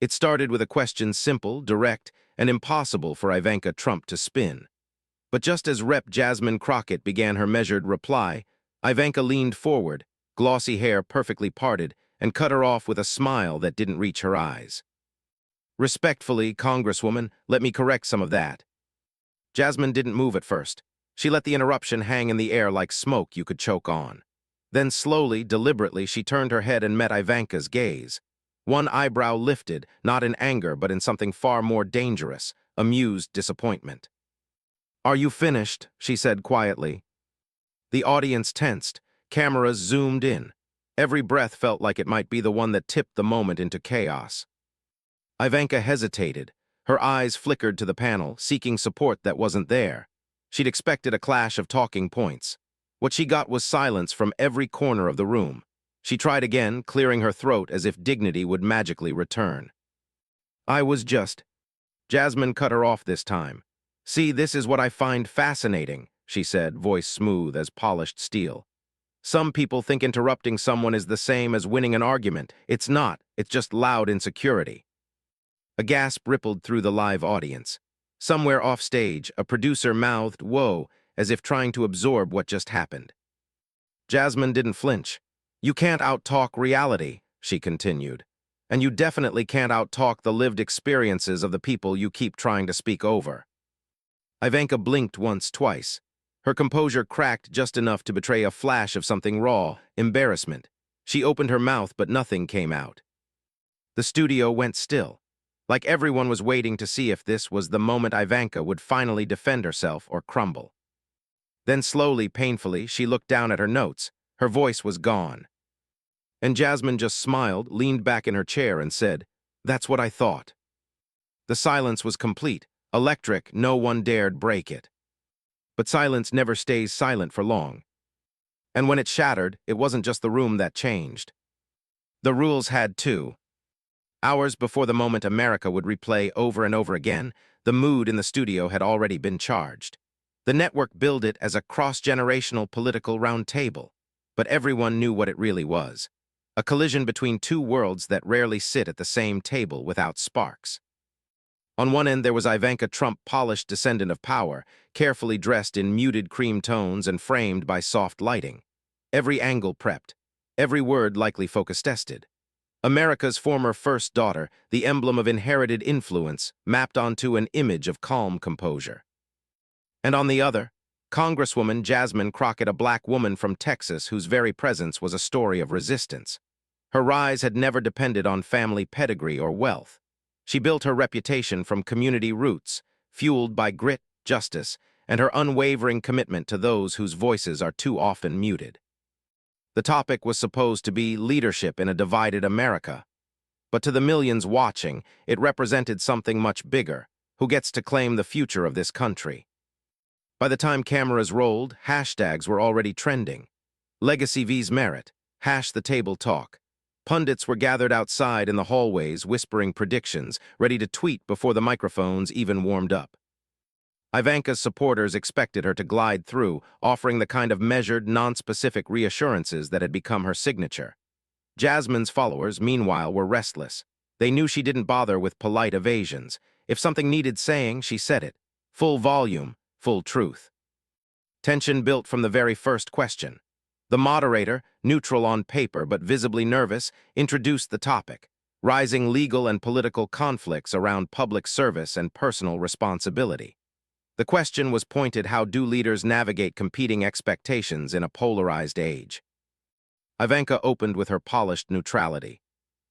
It started with a question simple, direct, and impossible for Ivanka Trump to spin. But just as Rep. Jasmine Crockett began her measured reply, Ivanka leaned forward, glossy hair perfectly parted, and cut her off with a smile that didn't reach her eyes. "Respectfully, Congresswoman, let me correct some of that." Jasmine didn't move at first. She let the interruption hang in the air like smoke you could choke on. Then slowly, deliberately, she turned her head and met Ivanka's gaze. One eyebrow lifted, not in anger but in something far more dangerous, amused disappointment. "Are you finished?" she said quietly. The audience tensed. Cameras zoomed in. Every breath felt like it might be the one that tipped the moment into chaos. Ivanka hesitated. Her eyes flickered to the panel, seeking support that wasn't there. She'd expected a clash of talking points. What she got was silence from every corner of the room. She tried again, clearing her throat as if dignity would magically return. "I was just—" Jasmine cut her off this time. "See, this is what I find fascinating," she said, voice smooth as polished steel. "Some people think interrupting someone is the same as winning an argument. It's not. It's just loud insecurity." A gasp rippled through the live audience. Somewhere off stage, a producer mouthed, "Whoa," as if trying to absorb what just happened. Jasmine didn't flinch. "You can't out-talk reality," she continued. "And you definitely can't out-talk the lived experiences of the people you keep trying to speak over." Ivanka blinked once, twice. Her composure cracked just enough to betray a flash of something raw, embarrassment. She opened her mouth, but nothing came out. The studio went still, like everyone was waiting to see if this was the moment Ivanka would finally defend herself or crumble. Then slowly, painfully, she looked down at her notes. Her voice was gone. And Jasmine just smiled, leaned back in her chair, and said, "That's what I thought." The silence was complete, electric, no one dared break it. But silence never stays silent for long. And when it shattered, it wasn't just the room that changed. The rules had too. Hours before the moment America would replay over and over again, the mood in the studio had already been charged. The network billed it as a cross-generational political roundtable, but everyone knew what it really was. A collision between two worlds that rarely sit at the same table without sparks. On one end there was Ivanka Trump, polished descendant of power, carefully dressed in muted cream tones and framed by soft lighting. Every angle prepped, every word likely focus-tested. America's former first daughter, the emblem of inherited influence, mapped onto an image of calm composure. And on the other, Congresswoman Jasmine Crockett, a black woman from Texas whose very presence was a story of resistance. Her rise had never depended on family pedigree or wealth. She built her reputation from community roots, fueled by grit, justice, and her unwavering commitment to those whose voices are too often muted. The topic was supposed to be leadership in a divided America. But to the millions watching, it represented something much bigger: who gets to claim the future of this country. By the time cameras rolled, hashtags were already trending. Legacy vs. merit, hash the table talk. Pundits were gathered outside in the hallways, whispering predictions, ready to tweet before the microphones even warmed up. Ivanka's supporters expected her to glide through, offering the kind of measured, non-specific reassurances that had become her signature. Jasmine's followers, meanwhile, were restless. They knew she didn't bother with polite evasions. If something needed saying, she said it. Full volume, full truth. Tension built from the very first question. The moderator, neutral on paper but visibly nervous, introduced the topic: rising legal and political conflicts around public service and personal responsibility. The question was pointed: how do leaders navigate competing expectations in a polarized age? Ivanka opened with her polished neutrality.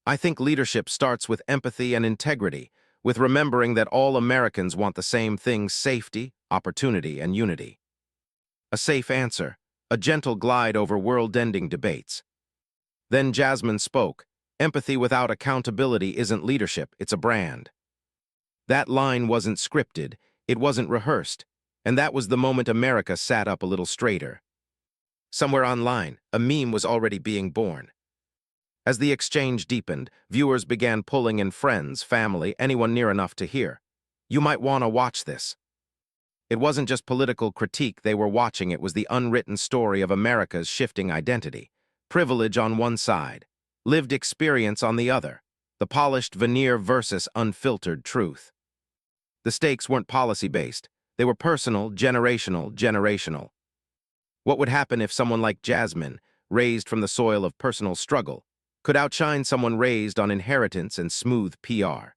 "I think leadership starts with empathy and integrity, with remembering that all Americans want the same things: safety, opportunity, and unity." A safe answer, a gentle glide over world-ending debates. Then Jasmine spoke: "Empathy without accountability isn't leadership, it's a brand." That line wasn't scripted, it wasn't rehearsed, and that was the moment America sat up a little straighter. Somewhere online, a meme was already being born. As the exchange deepened, viewers began pulling in friends, family, anyone near enough to hear. "You might want to watch this." It wasn't just political critique they were watching, it was the unwritten story of America's shifting identity. Privilege on one side, lived experience on the other. The polished veneer versus unfiltered truth. The stakes weren't policy-based. They were personal, generational. What would happen if someone like Jasmine, raised from the soil of personal struggle, could outshine someone raised on inheritance and smooth PR?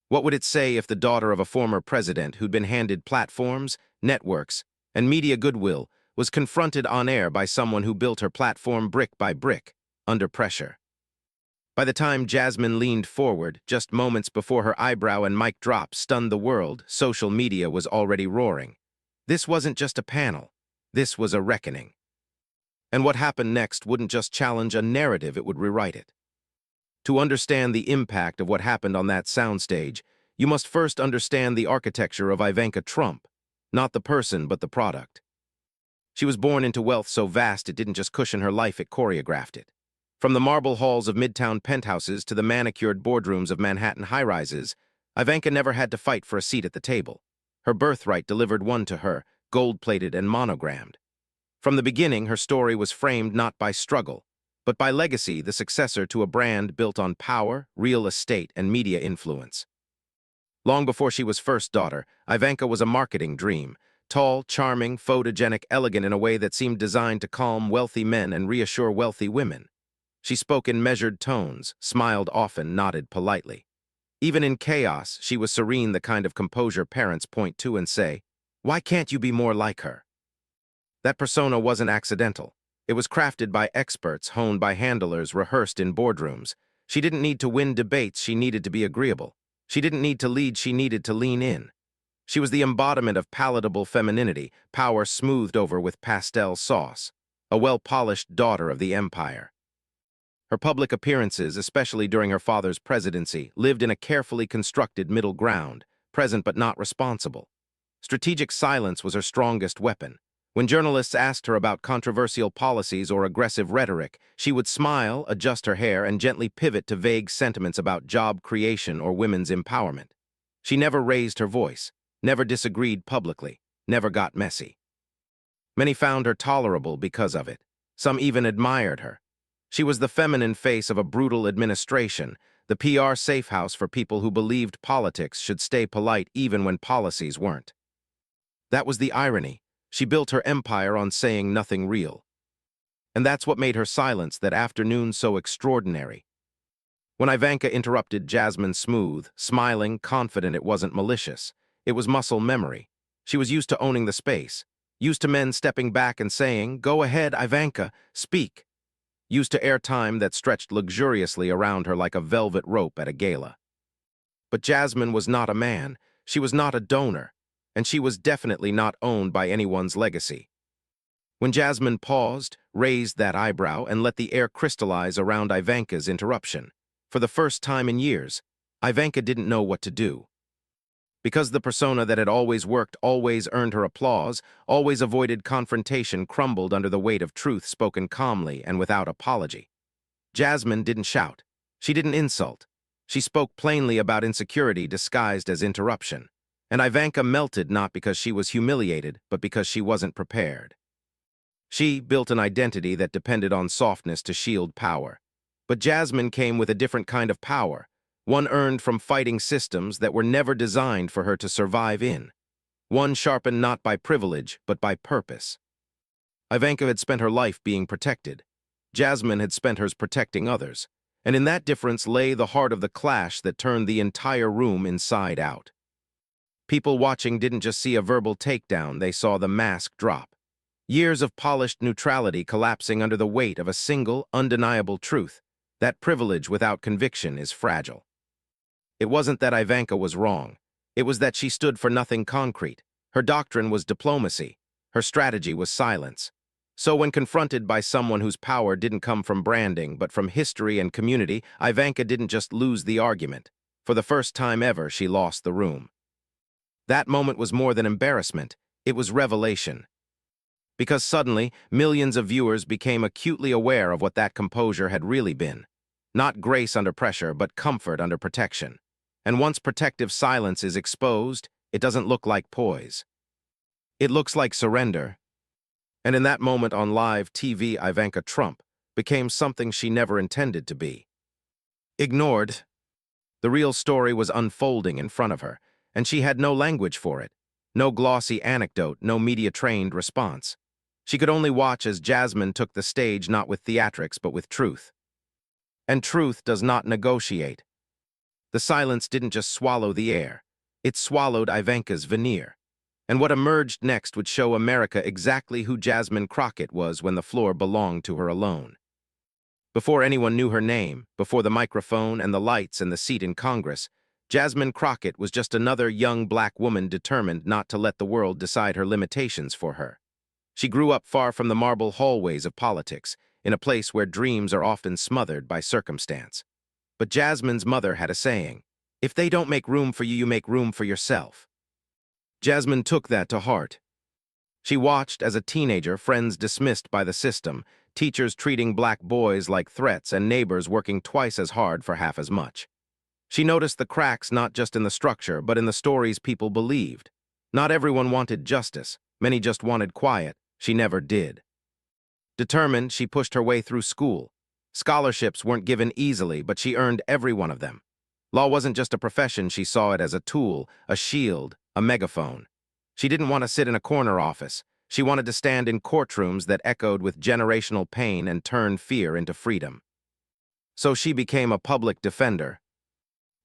What would it say if the daughter of a former president who'd been handed platforms, networks, and media goodwill was confronted on air by someone who built her platform brick by brick, under pressure? By the time Jasmine leaned forward, just moments before her eyebrow and mic drop stunned the world, social media was already roaring. This wasn't just a panel. This was a reckoning. And what happened next wouldn't just challenge a narrative, it would rewrite it. To understand the impact of what happened on that soundstage, you must first understand the architecture of Ivanka Trump, not the person but the product. She was born into wealth so vast it didn't just cushion her life, it choreographed it. From the marble halls of midtown penthouses to the manicured boardrooms of Manhattan high-rises, Ivanka never had to fight for a seat at the table. Her birthright delivered one to her, gold-plated and monogrammed. From the beginning, her story was framed not by struggle, but by legacy, the successor to a brand built on power, real estate, and media influence. Long before she was first daughter, Ivanka was a marketing dream, tall, charming, photogenic, elegant in a way that seemed designed to calm wealthy men and reassure wealthy women. She spoke in measured tones, smiled often, nodded politely. Even in chaos, she was serene, the kind of composure parents point to and say, "Why can't you be more like her?" That persona wasn't accidental. It was crafted by experts, honed by handlers, rehearsed in boardrooms. She didn't need to win debates, she needed to be agreeable. She didn't need to lead, she needed to lean in. She was the embodiment of palatable femininity, power smoothed over with pastel sauce, a well-polished daughter of the empire. Her public appearances, especially during her father's presidency, lived in a carefully constructed middle ground, present but not responsible. Strategic silence was her strongest weapon. When journalists asked her about controversial policies or aggressive rhetoric, she would smile, adjust her hair, and gently pivot to vague sentiments about job creation or women's empowerment. She never raised her voice, never disagreed publicly, never got messy. Many found her tolerable because of it. Some even admired her. She was the feminine face of a brutal administration, the PR safe house for people who believed politics should stay polite even when policies weren't. That was the irony. She built her empire on saying nothing real. And that's what made her silence that afternoon so extraordinary. When Ivanka interrupted Jasmine smooth, smiling, confident it wasn't malicious, it was muscle memory. She was used to owning the space, used to men stepping back and saying, "Go ahead, Ivanka, speak." Used to airtime that stretched luxuriously around her like a velvet rope at a gala. But Jasmine was not a man, she was not a donor, and she was definitely not owned by anyone's legacy. When Jasmine paused, raised that eyebrow, and let the air crystallize around Ivanka's interruption, for the first time in years, Ivanka didn't know what to do. Because the persona that had always worked, always earned her applause, always avoided confrontation, crumbled under the weight of truth spoken calmly and without apology. Jasmine didn't shout. She didn't insult. She spoke plainly about insecurity disguised as interruption. And Ivanka melted not because she was humiliated, but because she wasn't prepared. She built an identity that depended on softness to shield power. But Jasmine came with a different kind of power, one earned from fighting systems that were never designed for her to survive in. One sharpened not by privilege, but by purpose. Ivanka had spent her life being protected. Jasmine had spent hers protecting others. And in that difference lay the heart of the clash that turned the entire room inside out. People watching didn't just see a verbal takedown, they saw the mask drop. Years of polished neutrality collapsing under the weight of a single, undeniable truth, that privilege without conviction is fragile. It wasn't that Ivanka was wrong. It was that she stood for nothing concrete. Her doctrine was diplomacy. Her strategy was silence. So when confronted by someone whose power didn't come from branding, but from history and community, Ivanka didn't just lose the argument. For the first time ever, she lost the room. That moment was more than embarrassment. It was revelation. Because suddenly, millions of viewers became acutely aware of what that composure had really been. Not grace under pressure, but comfort under protection. And once protective silence is exposed, it doesn't look like poise. It looks like surrender. And in that moment on live TV, Ivanka Trump became something she never intended to be. Ignored, The real story was unfolding in front of her, and she had no language for it. No glossy anecdote, no media-trained response. She could only watch as Jasmine took the stage not with theatrics but with truth. And truth does not negotiate. The silence didn't just swallow the air. It swallowed Ivanka's veneer. And what emerged next would show America exactly who Jasmine Crockett was when the floor belonged to her alone. Before anyone knew her name, before the microphone and the lights and the seat in Congress, Jasmine Crockett was just another young black woman determined not to let the world decide her limitations for her. She grew up far from the marble hallways of politics, in a place where dreams are often smothered by circumstance. But Jasmine's mother had a saying, "If they don't make room for you, you make room for yourself." Jasmine took that to heart. She watched, as a teenager, friends dismissed by the system, teachers treating black boys like threats, and neighbors working twice as hard for half as much. She noticed the cracks not just in the structure, but in the stories people believed. Not everyone wanted justice. Many just wanted quiet. She never did. Determined, she pushed her way through school. Scholarships weren't given easily, but she earned every one of them. Law wasn't just a profession, she saw it as a tool, a shield, a megaphone. She didn't want to sit in a corner office. She wanted to stand in courtrooms that echoed with generational pain and turned fear into freedom. So she became a public defender.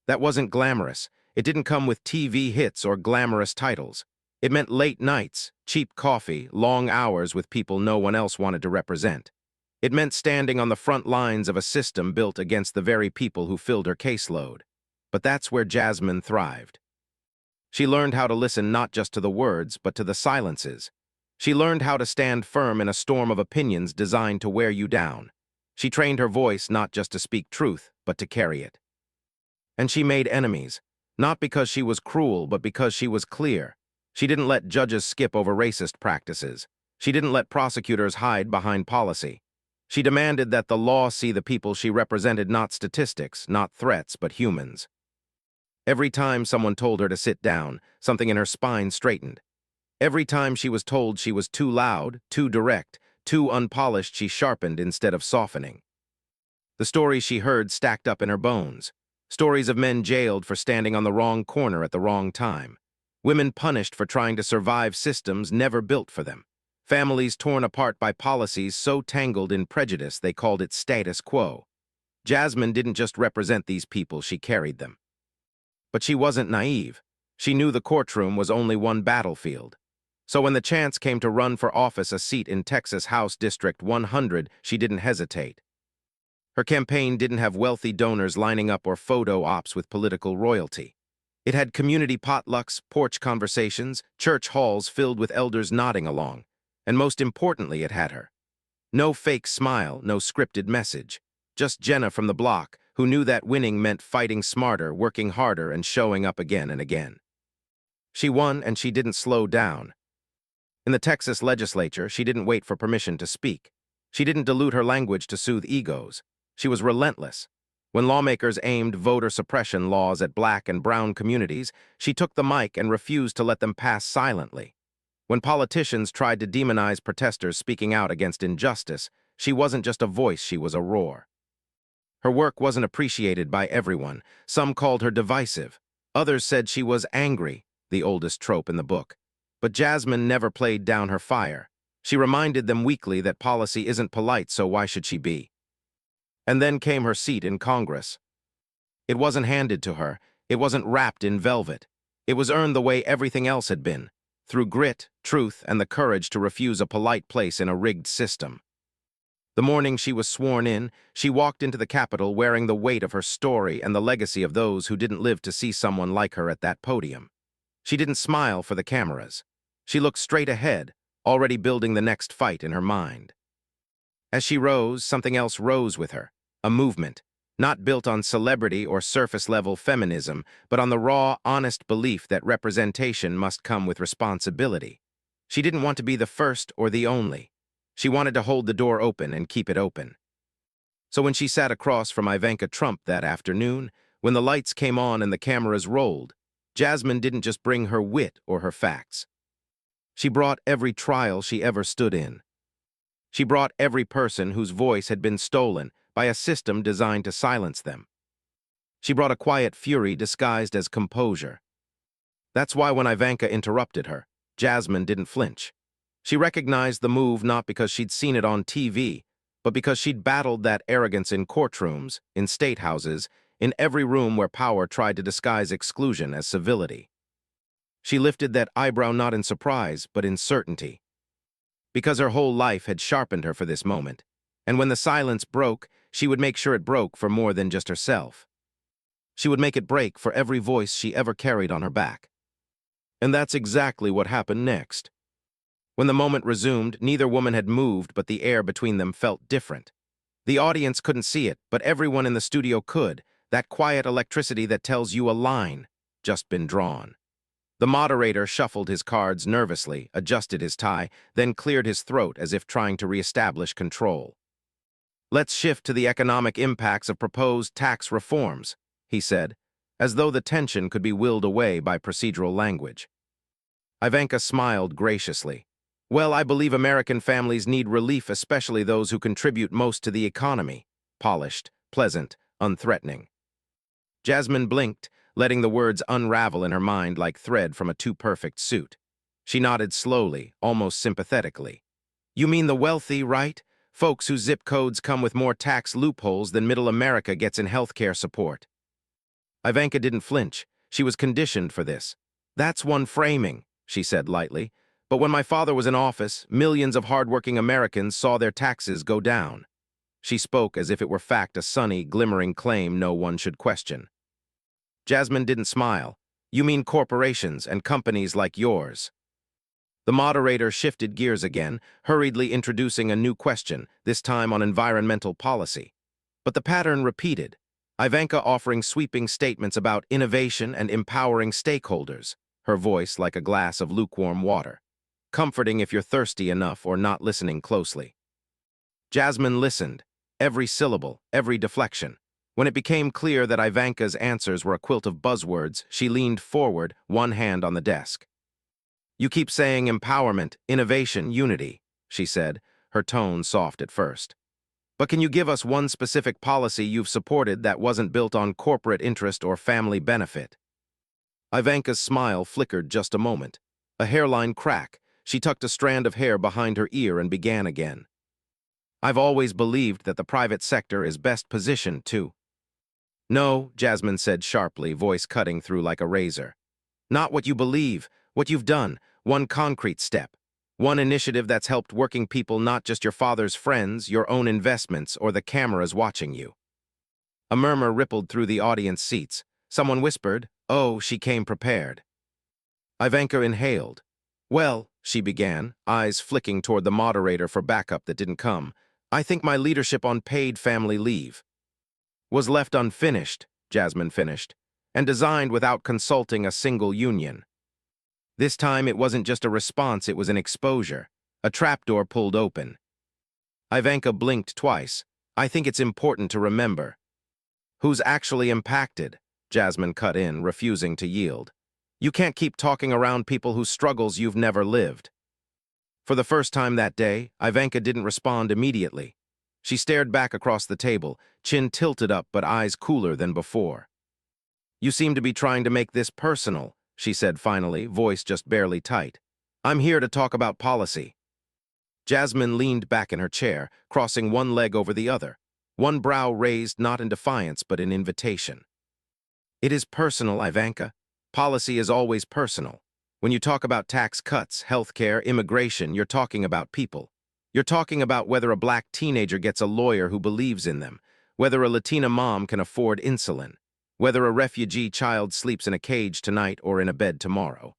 That wasn't glamorous. It didn't come with TV hits or glamorous titles. It meant late nights, cheap coffee, long hours with people no one else wanted to represent. It meant standing on the front lines of a system built against the very people who filled her caseload. But that's where Jasmine thrived. She learned how to listen not just to the words, but to the silences. She learned how to stand firm in a storm of opinions designed to wear you down. She trained her voice not just to speak truth, but to carry it. And she made enemies, not because she was cruel, but because she was clear. She didn't let judges skip over racist practices. She didn't let prosecutors hide behind policy. She demanded that the law see the people she represented not statistics, not threats, but humans. Every time someone told her to sit down, something in her spine straightened. Every time she was told she was too loud, too direct, too unpolished, she sharpened instead of softening. The stories she heard stacked up in her bones. Stories of men jailed for standing on the wrong corner at the wrong time. Women punished for trying to survive systems never built for them. Families torn apart by policies so tangled in prejudice they called it status quo. Jasmine didn't just represent these people, she carried them. But she wasn't naive. She knew the courtroom was only one battlefield. So when the chance came to run for office, a seat in Texas House District 100, she didn't hesitate. Her campaign didn't have wealthy donors lining up or photo ops with political royalty. It had community potlucks, porch conversations, church halls filled with elders nodding along. And most importantly, it had her. No fake smile, no scripted message. Just Jenna from the block, who knew that winning meant fighting smarter, working harder, and showing up again and again. She won, and she didn't slow down. In the Texas legislature, she didn't wait for permission to speak. She didn't dilute her language to soothe egos. She was relentless. When lawmakers aimed voter suppression laws at black and brown communities, she took the mic and refused to let them pass silently. When politicians tried to demonize protesters speaking out against injustice, she wasn't just a voice, she was a roar. Her work wasn't appreciated by everyone. Some called her divisive. Others said she was angry, the oldest trope in the book. But Jasmine never played down her fire. She reminded them weekly that policy isn't polite, so why should she be? And then came her seat in Congress. It wasn't handed to her. It wasn't wrapped in velvet. It was earned the way everything else had been, through grit, truth, and the courage to refuse a polite place in a rigged system. The morning she was sworn in, she walked into the Capitol wearing the weight of her story and the legacy of those who didn't live to see someone like her at that podium. She didn't smile for the cameras. She looked straight ahead, already building the next fight in her mind. As she rose, something else rose with her, a movement, not built on celebrity or surface-level feminism, but on the raw, honest belief that representation must come with responsibility. She didn't want to be the first or the only. She wanted to hold the door open and keep it open. So when she sat across from Ivanka Trump that afternoon, when the lights came on and the cameras rolled, Jasmine didn't just bring her wit or her facts. She brought every trial she ever stood in. She brought every person whose voice had been stolen by a system designed to silence them. She brought a quiet fury disguised as composure. That's why when Ivanka interrupted her, Jasmine didn't flinch. She recognized the move not because she'd seen it on TV, but because she'd battled that arrogance in courtrooms, in state houses, in every room where power tried to disguise exclusion as civility. She lifted that eyebrow not in surprise, but in certainty. Because her whole life had sharpened her for this moment, and when the silence broke, she would make sure it broke for more than just herself. She would make it break for every voice she ever carried on her back. And that's exactly what happened next. When the moment resumed, neither woman had moved, but the air between them felt different. The audience couldn't see it, but everyone in the studio could, that quiet electricity that tells you a line just been drawn. The moderator shuffled his cards nervously, adjusted his tie, then cleared his throat as if trying to reestablish control. "Let's shift to the economic impacts of proposed tax reforms," he said, as though the tension could be willed away by procedural language. Ivanka smiled graciously. "Well, I believe American families need relief, especially those who contribute most to the economy." Polished, pleasant, unthreatening. Jasmine blinked, letting the words unravel in her mind like thread from a too-perfect suit. She nodded slowly, almost sympathetically. "You mean the wealthy, right? Folks whose zip codes come with more tax loopholes than Middle America gets in healthcare support." Ivanka didn't flinch. She was conditioned for this. "That's one framing," she said lightly. "But when my father was in office, millions of hardworking Americans saw their taxes go down." She spoke as if it were fact, a sunny, glimmering claim no one should question. Jasmine didn't smile. "You mean corporations and companies like yours?" The moderator shifted gears again, hurriedly introducing a new question, this time on environmental policy. But the pattern repeated, Ivanka offering sweeping statements about innovation and empowering stakeholders, her voice like a glass of lukewarm water, comforting if you're thirsty enough or not listening closely. Jasmine listened, every syllable, every deflection. When it became clear that Ivanka's answers were a quilt of buzzwords, she leaned forward, one hand on the desk. "You keep saying empowerment, innovation, unity," she said, her tone soft at first. "But can you give us one specific policy you've supported that wasn't built on corporate interest or family benefit?" Ivanka's smile flickered just a moment. A hairline crack. She tucked a strand of hair behind her ear and began again. "I've always believed that the private sector is best positioned to—" "No," Jasmine said sharply, voice cutting through like a razor. "Not what you believe, what you've done, one concrete step. One initiative that's helped working people, not just your father's friends, your own investments, or the cameras watching you." A murmur rippled through the audience seats. Someone whispered, "Oh, she came prepared." Ivanka inhaled. "Well," she began, eyes flicking toward the moderator for backup that didn't come, "I think my leadership on paid family leave was left unfinished," Jasmine finished, "and designed without consulting a single union. This time it wasn't just a response, it was an exposure. A trapdoor pulled open." Ivanka blinked twice. "I think it's important to remember." "Who's actually impacted?" Jasmine cut in, refusing to yield. "You can't keep talking around people whose struggles you've never lived." For the first time that day, Ivanka didn't respond immediately. She stared back across the table, chin tilted up but eyes cooler than before. "You seem to be trying to make this personal," she said finally, voice just barely tight. "I'm here to talk about policy." Jasmine leaned back in her chair, crossing one leg over the other, one brow raised not in defiance but in invitation. "It is personal, Ivanka. Policy is always personal. When you talk about tax cuts, healthcare, immigration, you're talking about people. You're talking about whether a black teenager gets a lawyer who believes in them, whether a Latina mom can afford insulin, whether a refugee child sleeps in a cage tonight or in a bed tomorrow."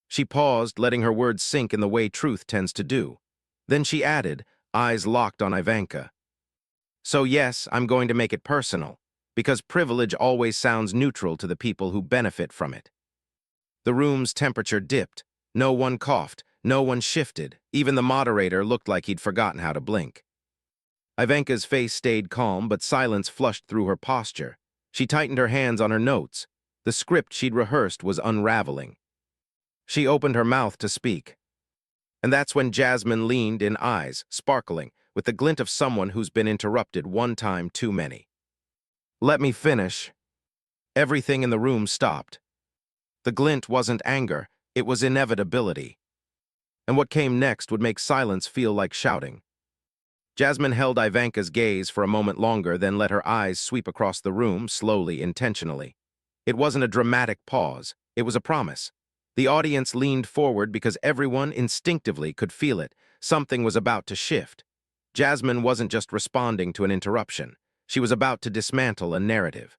She paused, letting her words sink in the way truth tends to do. Then she added, eyes locked on Ivanka. "So yes, I'm going to make it personal, because privilege always sounds neutral to the people who benefit from it." The room's temperature dipped. No one coughed, no one shifted. Even the moderator looked like he'd forgotten how to blink. Ivanka's face stayed calm, but silence flushed through her posture. She tightened her hands on her notes. The script she'd rehearsed was unraveling. She opened her mouth to speak. And that's when Jasmine leaned in, eyes sparkling, with the glint of someone who's been interrupted one time too many. "Let me finish." Everything in the room stopped. The glint wasn't anger, it was inevitability. And what came next would make silence feel like shouting. Jasmine held Ivanka's gaze for a moment longer, then let her eyes sweep across the room, slowly, intentionally. It wasn't a dramatic pause, it was a promise. The audience leaned forward because everyone instinctively could feel it. Something was about to shift. Jasmine wasn't just responding to an interruption. She was about to dismantle a narrative.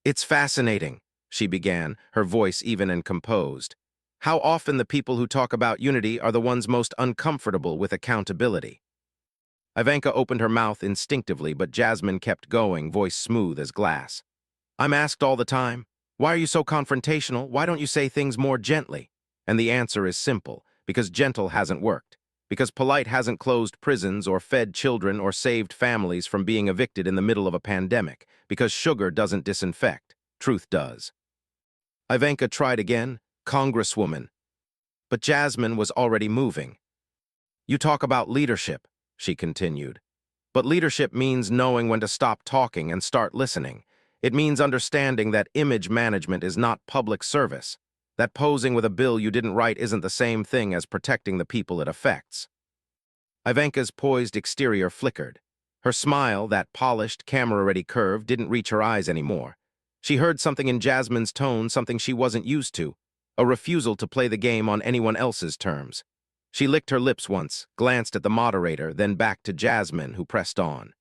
"It's fascinating," she began, her voice even and composed. "How often the people who talk about unity are the ones most uncomfortable with accountability." Ivanka opened her mouth instinctively, but Jasmine kept going, voice smooth as glass. "I'm asked all the time, why are you so confrontational? Why don't you say things more gently?" And the answer is simple, because gentle hasn't worked. Because polite hasn't closed prisons or fed children or saved families from being evicted in the middle of a pandemic. Because sugar doesn't disinfect. Truth does. Ivanka tried again, "Congresswoman." But Jasmine was already moving. "You talk about leadership," she continued. "But leadership means knowing when to stop talking and start listening. It means understanding that image management is not public service, that posing with a bill you didn't write isn't the same thing as protecting the people it affects." Ivanka's poised exterior flickered. Her smile, that polished, camera-ready curve, didn't reach her eyes anymore. She heard something in Jasmine's tone, something she wasn't used to, a refusal to play the game on anyone else's terms. She licked her lips once, glanced at the moderator, then back to Jasmine, who pressed on.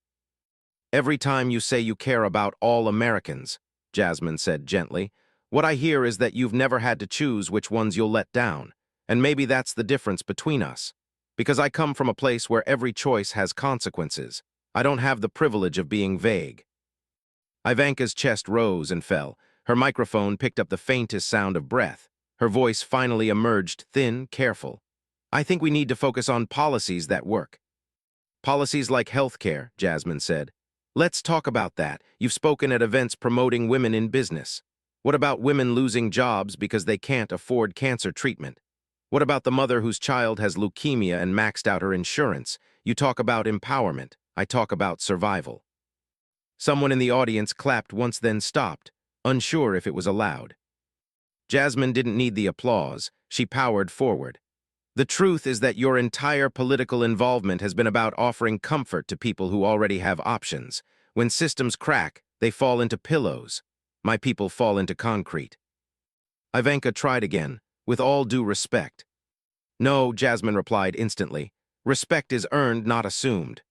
"Every time you say you care about all Americans," Jasmine said gently, "what I hear is that you've never had to choose which ones you'll let down. And maybe that's the difference between us. Because I come from a place where every choice has consequences. I don't have the privilege of being vague." Ivanka's chest rose and fell. Her microphone picked up the faintest sound of breath. Her voice finally emerged, thin, careful. "I think we need to focus on policies that work." "Policies like healthcare," Jasmine said. "Let's talk about that. You've spoken at events promoting women in business. What about women losing jobs because they can't afford cancer treatment? What about the mother whose child has leukemia and maxed out her insurance? You talk about empowerment. I talk about survival." Someone in the audience clapped once, then stopped, unsure if it was allowed. Jasmine didn't need the applause. She powered forward. "The truth is that your entire political involvement has been about offering comfort to people who already have options. When systems crack, they fall into pillows. My people fall into concrete." Ivanka tried again, "With all due respect." "No," Jasmine replied instantly. "Respect is earned, not assumed."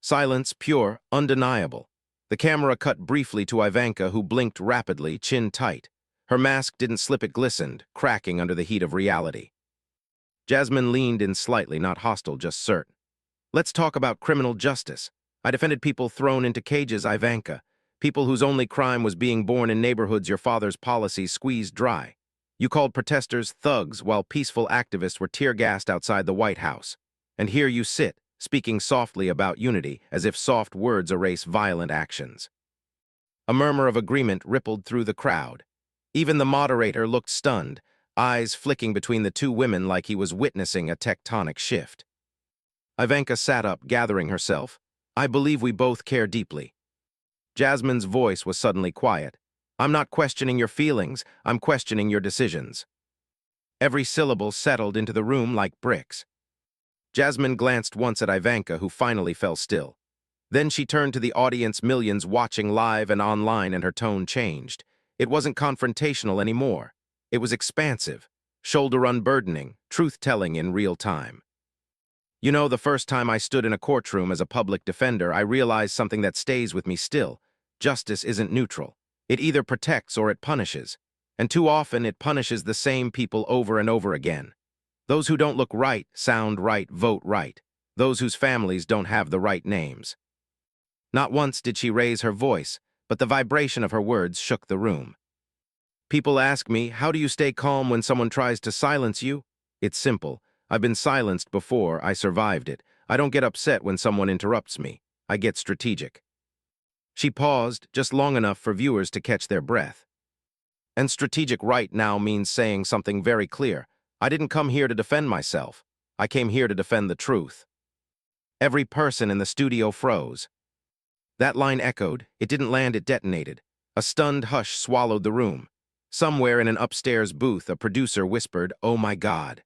Silence, pure, undeniable. The camera cut briefly to Ivanka, who blinked rapidly, chin tight. Her mask didn't slip, it glistened, cracking under the heat of reality. Jasmine leaned in slightly, not hostile, just cert. "Let's talk about criminal justice. I defended people thrown into cages, Ivanka. People whose only crime was being born in neighborhoods your father's policies squeezed dry. You called protesters thugs while peaceful activists were tear-gassed outside the White House. And here you sit, speaking softly about unity, as if soft words erase violent actions." A murmur of agreement rippled through the crowd. Even the moderator looked stunned, eyes flicking between the two women like he was witnessing a tectonic shift. Ivanka sat up, gathering herself. "I believe we both care deeply." Jasmine's voice was suddenly quiet. "I'm not questioning your feelings, I'm questioning your decisions." Every syllable settled into the room like bricks. Jasmine glanced once at Ivanka, who finally fell still. Then she turned to the audience, millions watching live and online, and her tone changed. It wasn't confrontational anymore. It was expansive, shoulder-unburdening, truth-telling in real time. "You know, the first time I stood in a courtroom as a public defender, I realized something that stays with me still. Justice isn't neutral. It either protects or it punishes. And too often it punishes the same people over and over again. Those who don't look right, sound right, vote right. Those whose families don't have the right names." Not once did she raise her voice, but the vibration of her words shook the room. "People ask me, how do you stay calm when someone tries to silence you? It's simple. I've been silenced before, I survived it. I don't get upset when someone interrupts me. I get strategic." She paused, just long enough for viewers to catch their breath. "And strategic right now means saying something very clear. I didn't come here to defend myself. I came here to defend the truth." Every person in the studio froze. That line echoed. It didn't land, it detonated. A stunned hush swallowed the room. Somewhere in an upstairs booth, a producer whispered, "Oh my God."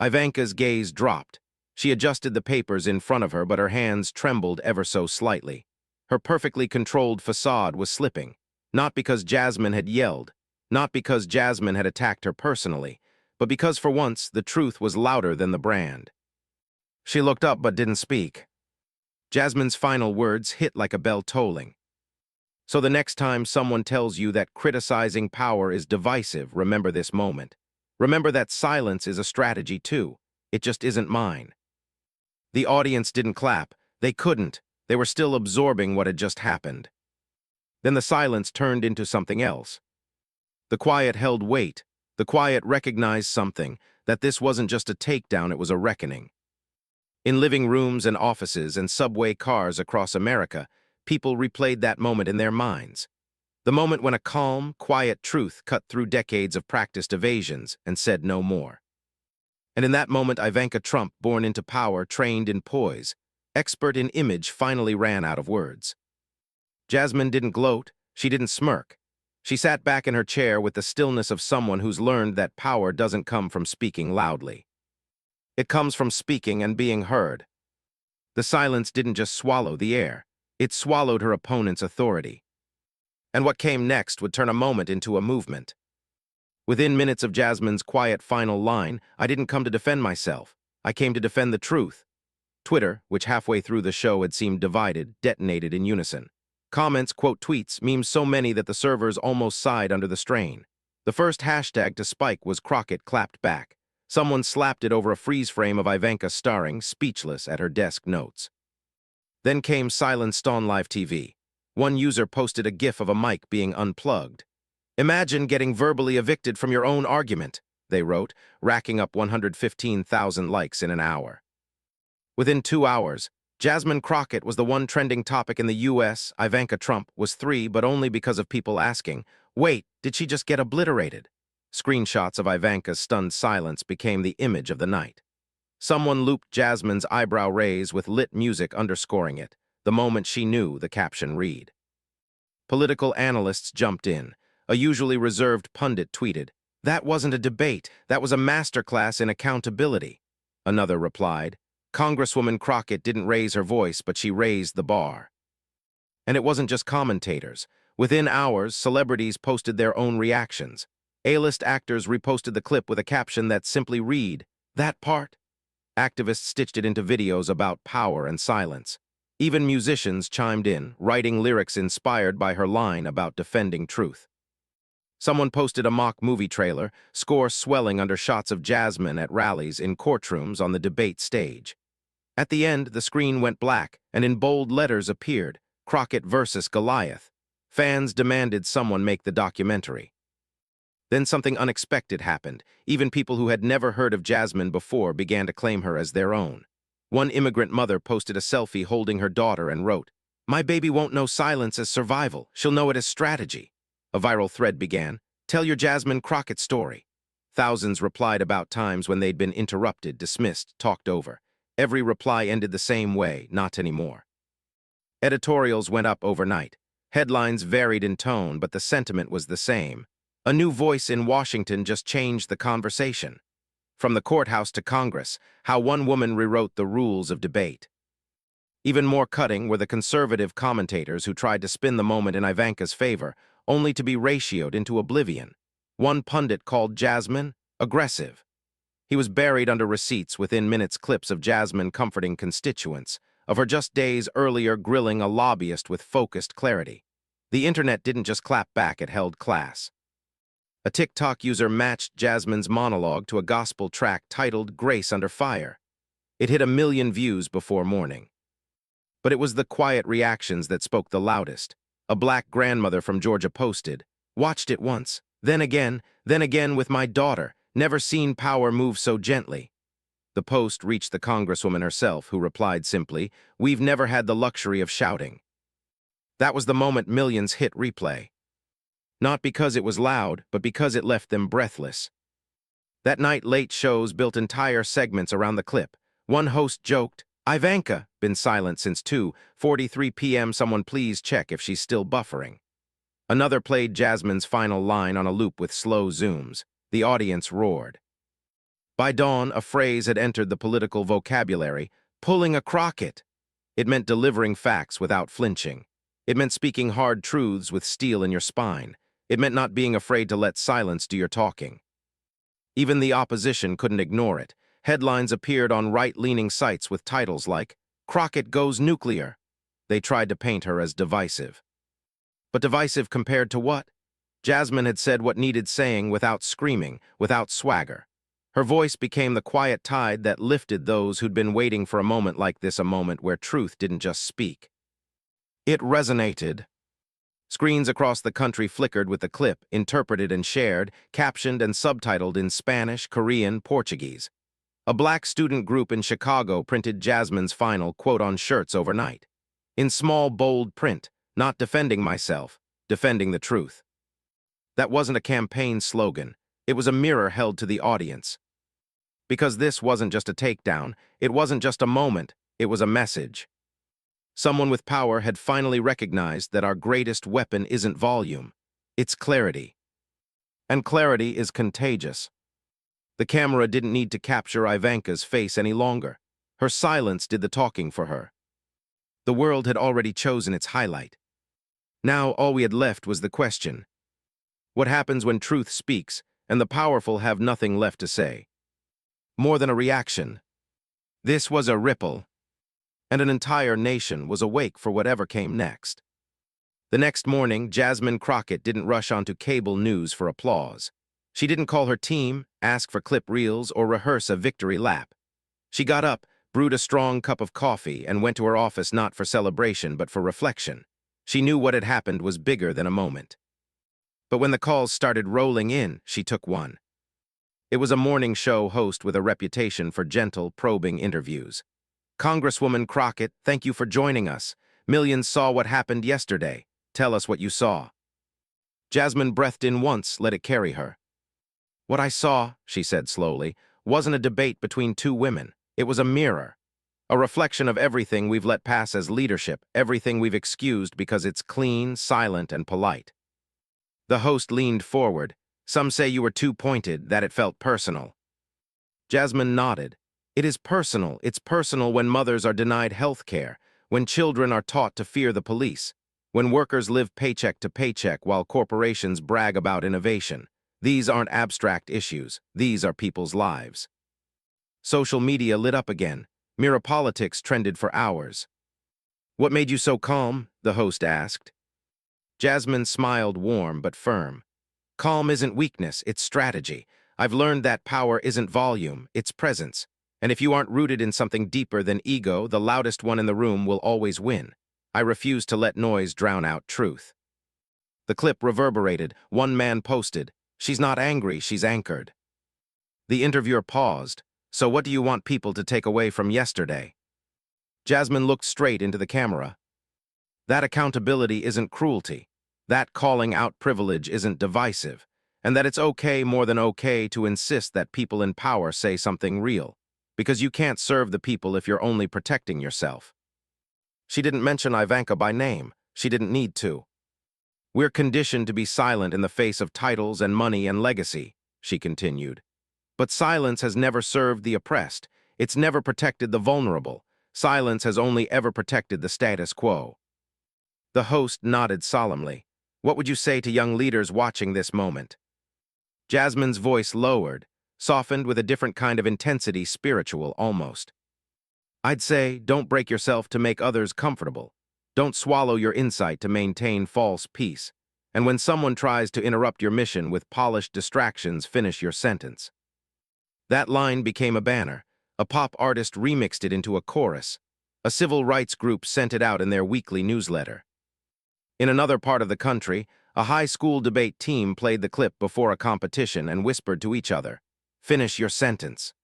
Ivanka's gaze dropped. She adjusted the papers in front of her, but her hands trembled ever so slightly. Her perfectly controlled facade was slipping, not because Jasmine had yelled, not because Jasmine had attacked her personally, but because for once the truth was louder than the brand. She looked up but didn't speak. Jasmine's final words hit like a bell tolling. So the next time someone tells you that criticizing power is divisive, remember this moment. Remember that silence is a strategy too. It just isn't mine. The audience didn't clap. They couldn't. They were still absorbing what had just happened. Then the silence turned into something else. The quiet held weight. The quiet recognized something, that this wasn't just a takedown, it was a reckoning. In living rooms and offices and subway cars across America, people replayed that moment in their minds. The moment when a calm, quiet truth cut through decades of practiced evasions and said no more. And in that moment, Ivanka Trump, born into power, trained in poise, expert in image, finally ran out of words. Jasmine didn't gloat, she didn't smirk. She sat back in her chair with the stillness of someone who's learned that power doesn't come from speaking loudly. It comes from speaking and being heard. The silence didn't just swallow the air, it swallowed her opponent's authority. And what came next would turn a moment into a movement. Within minutes of Jasmine's quiet final line, "I didn't come to defend myself. I came to defend the truth." Twitter, which halfway through the show had seemed divided, detonated in unison. Comments, quote tweets, memes so many that the servers almost sighed under the strain. The first hashtag to spike was Crockett clapped back. Someone slapped it over a freeze frame of Ivanka starring, speechless, at her desk notes. Then came silenced on live TV. One user posted a gif of a mic being unplugged. "Imagine getting verbally evicted from your own argument," they wrote, racking up 115,000 likes in an hour. Within 2 hours, Jasmine Crockett was the one trending topic in the U.S., Ivanka Trump was 3, but only because of people asking, "Wait, did she just get obliterated?" Screenshots of Ivanka's stunned silence became the image of the night. Someone looped Jasmine's eyebrow raise with lit music underscoring it, the moment she knew the caption read. Political analysts jumped in. A usually reserved pundit tweeted, "That wasn't a debate, that was a masterclass in accountability." Another replied, "Congresswoman Crockett didn't raise her voice, but she raised the bar." And it wasn't just commentators. Within hours, celebrities posted their own reactions. A-list actors reposted the clip with a caption that simply read, "That part?" Activists stitched it into videos about power and silence. Even musicians chimed in, writing lyrics inspired by her line about defending truth. Someone posted a mock movie trailer, score swelling under shots of Jasmine at rallies in courtrooms on the debate stage. At the end, the screen went black, and in bold letters appeared, "Crockett versus Goliath." Fans demanded someone make the documentary. Then something unexpected happened. Even people who had never heard of Jasmine before began to claim her as their own. One immigrant mother posted a selfie holding her daughter and wrote, "My baby won't know silence as survival, she'll know it as strategy." A viral thread began, "Tell your Jasmine Crockett story." Thousands replied about times when they'd been interrupted, dismissed, talked over. Every reply ended the same way, "Not anymore." Editorials went up overnight. Headlines varied in tone, but the sentiment was the same. A new voice in Washington just changed the conversation. From the courthouse to Congress, how one woman rewrote the rules of debate. Even more cutting were the conservative commentators who tried to spin the moment in Ivanka's favor, only to be ratioed into oblivion. One pundit called Jasmine aggressive. He was buried under receipts within minutes clips of Jasmine comforting constituents, of her just days earlier grilling a lobbyist with focused clarity. The internet didn't just clap back, it held class. A TikTok user matched Jasmine's monologue to a gospel track titled "Grace Under Fire." It hit 1 million views before morning. But it was the quiet reactions that spoke the loudest. A black grandmother from Georgia posted, "Watched it once, then again with my daughter, never seen power move so gently." The post reached the congresswoman herself, who replied simply, "We've never had the luxury of shouting." That was the moment millions hit replay. Not because it was loud, but because it left them breathless. That night, late shows built entire segments around the clip. One host joked, "Ivanka, been silent since 2:43 p.m. Someone please check if she's still buffering." Another played Jasmine's final line on a loop with slow zooms. The audience roared. By dawn, a phrase had entered the political vocabulary, pulling a Crockett. It meant delivering facts without flinching. It meant speaking hard truths with steel in your spine. It meant not being afraid to let silence do your talking. Even the opposition couldn't ignore it. Headlines appeared on right-leaning sites with titles like, "Crockett Goes Nuclear." They tried to paint her as divisive. But divisive compared to what? Jasmine had said what needed saying without screaming, without swagger. Her voice became the quiet tide that lifted those who'd been waiting for a moment like this, a moment where truth didn't just speak. It resonated. Screens across the country flickered with the clip, interpreted and shared, captioned and subtitled in Spanish, Korean, Portuguese. A black student group in Chicago printed Jasmine's final quote on shirts overnight. In small, bold print, "Not defending myself, defending the truth." That wasn't a campaign slogan. It was a mirror held to the audience. Because this wasn't just a takedown, it wasn't just a moment, it was a message. Someone with power had finally recognized that our greatest weapon isn't volume, it's clarity. And clarity is contagious. The camera didn't need to capture Ivanka's face any longer. Her silence did the talking for her. The world had already chosen its highlight. Now all we had left was the question. What happens when truth speaks and the powerful have nothing left to say? More than a reaction. This was a ripple, and an entire nation was awake for whatever came next. The next morning, Jasmine Crockett didn't rush onto cable news for applause. She didn't call her team, ask for clip reels, or rehearse a victory lap. She got up, brewed a strong cup of coffee, and went to her office not for celebration but for reflection. She knew what had happened was bigger than a moment. But when the calls started rolling in, she took one. It was a morning show host with a reputation for gentle, probing interviews. "Congresswoman Crockett, thank you for joining us. Millions saw what happened yesterday. Tell us what you saw." Jasmine breathed in once, let it carry her. "What I saw," she said slowly, "wasn't a debate between two women. It was a mirror. A reflection of everything we've let pass as leadership, everything we've excused because it's clean, silent, and polite." The host leaned forward. "Some say you were too pointed, that it felt personal." Jasmine nodded. "It is personal. It's personal when mothers are denied health care, when children are taught to fear the police, when workers live paycheck to paycheck while corporations brag about innovation. These aren't abstract issues. These are people's lives." Social media lit up again. Mirror politics trended for hours. "What made you so calm?" the host asked. Jasmine smiled, warm but firm. "Calm isn't weakness, it's strategy. I've learned that power isn't volume, it's presence. And if you aren't rooted in something deeper than ego, the loudest one in the room will always win. I refuse to let noise drown out truth." The clip reverberated. One man posted, "She's not angry, she's anchored." The interviewer paused. "So what do you want people to take away from yesterday?" Jasmine looked straight into the camera. That accountability isn't cruelty. That calling out privilege isn't divisive. And that it's okay, more than okay, to insist that people in power say something real. Because you can't serve the people if you're only protecting yourself. She didn't mention Ivanka by name. She didn't need to. "We're conditioned to be silent in the face of titles and money and legacy," she continued. "But silence has never served the oppressed. It's never protected the vulnerable. Silence has only ever protected the status quo." The host nodded solemnly. "What would you say to young leaders watching this moment?" Jasmine's voice lowered, softened with a different kind of intensity, spiritual almost. "I'd say, don't break yourself to make others comfortable. Don't swallow your insight to maintain false peace. And when someone tries to interrupt your mission with polished distractions, finish your sentence." That line became a banner. A pop artist remixed it into a chorus. A civil rights group sent it out in their weekly newsletter. In another part of the country, a high school debate team played the clip before a competition and whispered to each other, "Finish your sentence."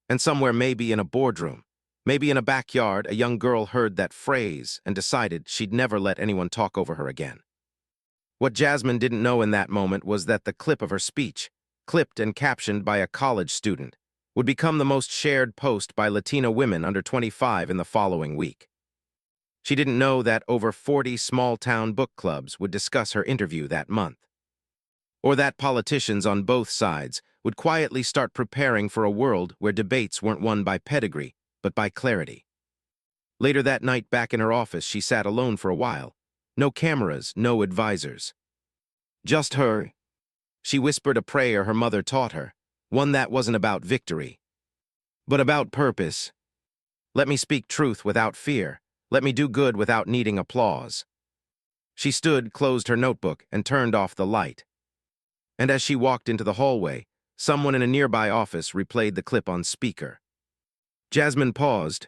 And somewhere, maybe in a boardroom, maybe in a backyard, a young girl heard that phrase and decided she'd never let anyone talk over her again. What Jasmine didn't know in that moment was that the clip of her speech, clipped and captioned by a college student, would become the most shared post by Latina women under 25 in the following week. She didn't know that over 40 small-town book clubs would discuss her interview that month. Or that politicians on both sides would quietly start preparing for a world where debates weren't won by pedigree, but by clarity. Later that night, back in her office, she sat alone for a while. No cameras, no advisors. Just her. She whispered a prayer her mother taught her, one that wasn't about victory, but about purpose. Let me speak truth without fear. Let me do good without needing applause. She stood, closed her notebook, and turned off the light. And as she walked into the hallway, someone in a nearby office replayed the clip on speaker. Jasmine paused.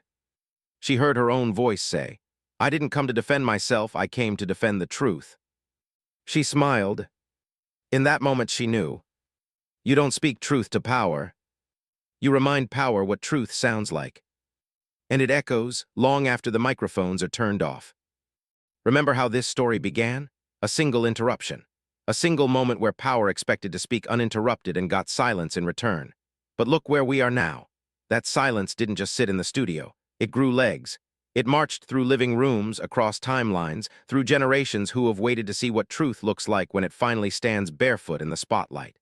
She heard her own voice say, "I didn't come to defend myself, I came to defend the truth." She smiled. In that moment she knew. You don't speak truth to power. You remind power what truth sounds like. And it echoes long after the microphones are turned off. Remember how this story began? A single interruption. A single moment where power expected to speak uninterrupted and got silence in return. But look where we are now. That silence didn't just sit in the studio. It grew legs. It marched through living rooms, across timelines, through generations who have waited to see what truth looks like when it finally stands barefoot in the spotlight.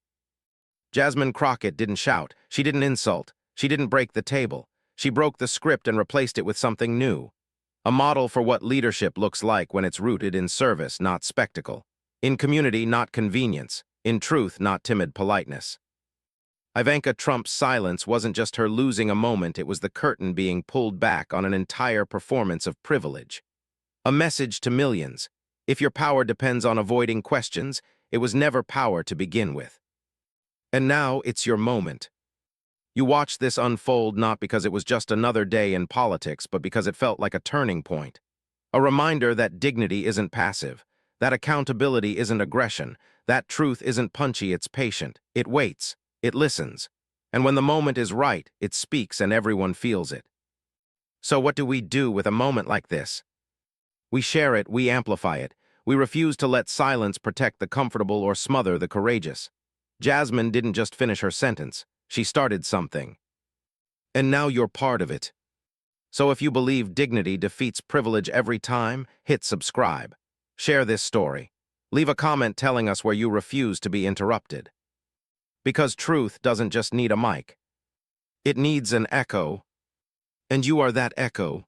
Jasmine Crockett didn't shout. She didn't insult. She didn't break the table. She broke the script and replaced it with something new. A model for what leadership looks like when it's rooted in service, not spectacle. In community, not convenience. In truth, not timid politeness. Ivanka Trump's silence wasn't just her losing a moment, it was the curtain being pulled back on an entire performance of privilege. A message to millions. If your power depends on avoiding questions, it was never power to begin with. And now it's your moment. You watch this unfold not because it was just another day in politics, but because it felt like a turning point. A reminder that dignity isn't passive, that accountability isn't aggression, that truth isn't punchy, it's patient. It waits, it listens, and when the moment is right, it speaks and everyone feels it. So what do we do with a moment like this? We share it, we amplify it. We refuse to let silence protect the comfortable or smother the courageous. Jasmine didn't just finish her sentence. She started something. And now you're part of it. So if you believe dignity defeats privilege every time, hit subscribe. Share this story. Leave a comment telling us where you refuse to be interrupted. Because truth doesn't just need a mic. It needs an echo. And you are that echo.